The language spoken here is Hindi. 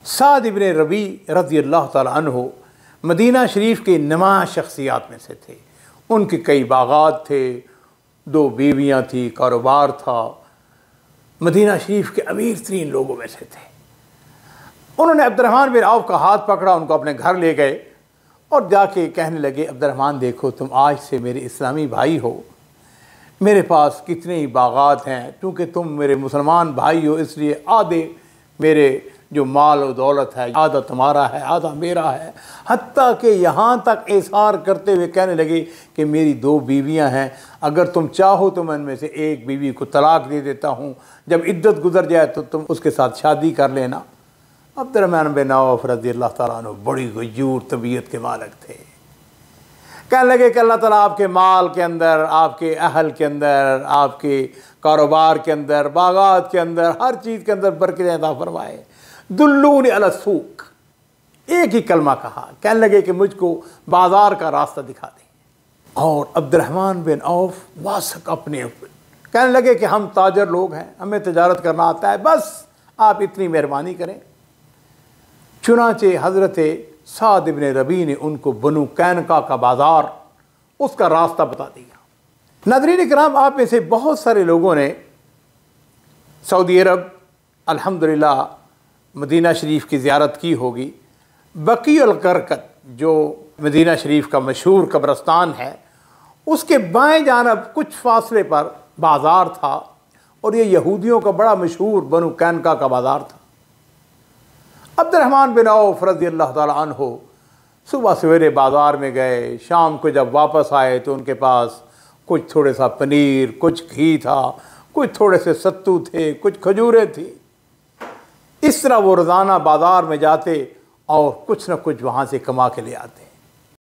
साद इब्न रबी रज़ी अल्लाह ताला अन्हु मदीना शरीफ के नमा शख्सियात में से थे। उनके कई बागात थे, 2 बीवियाँ थी, कारोबार था, मदीना शरीफ के अमीर तरीन लोगों में से थे। उन्होंने अब्दुर्रहमान बिन औफ का हाथ पकड़ा, उनको अपने घर ले गए और जाके कहने लगे, अब्दुर्रहमान देखो, तुम आज से मेरे इस्लामी भाई हो, मेरे पास कितने ही बागात हैं, क्योंकि तुम मेरे मुसलमान भाई हो इसलिए आधे मेरे जो माल और दौलत है आधा तुम्हारा है आधा मेरा है। हत्ता कि यहाँ तक एसार करते हुए कहने लगे कि मेरी 2 बीवियाँ हैं, अगर तुम चाहो तो मैं उनमें से एक बीवी को तलाक दे देता हूँ, जब इद्दत गुजर जाए तो तुम उसके साथ शादी कर लेना। अब्दुर्रहमान बिन औफ रज़ी अल्लाह ताला अन्हु बड़ी गयूर तबीयत के मालिक थे। कहने लगे कि अल्लाह ताला आपके माल के अंदर, आपके अहल के अंदर, आपके कारोबार के अंदर, बागात के अंदर, हर चीज़ के अंदर बरकत अता फरमाए। दुल्लूनी अला सूक, एक ही कलमा कहा। कहने लगे कि मुझको बाज़ार का रास्ता दिखा दें। और अब्दुर्रहमान बिन औफ वासक अपने कहने लगे कि हम ताजर लोग हैं, हमें तजारत करना आता है, बस आप इतनी मेहरबानी करें। चुनाचे हज़रत साद इब्न रबी ने उनको बनु कैनका का बाज़ार, उसका रास्ता बता दिया। नाज़रीन इकराम, आप में से बहुत सारे लोगों ने सऊदी अरब अल्हम्दुलिल्लाह मदीना शरीफ की ज़ियारत की होगी। बकी अल करकत जो मदीना शरीफ का मशहूर कब्रस्तान है, उसके बाएं जानब कुछ फासले पर बाज़ार था और ये यहूदियों का बड़ा मशहूर बनु कैनका का बाज़ार था। अब्दुर्रहमान बिन औफ रज़ी अल्लाह ताला अन्हु सुबह सवेरे बाज़ार में गए, शाम को जब वापस आए तो उनके पास कुछ थोड़े सा पनीर, कुछ घी था, कुछ थोड़े से सत्तू थे, कुछ खजूरें थी। इस तरह वो रोज़ाना बाज़ार में जाते और कुछ न कुछ वहाँ से कमा के ले आते।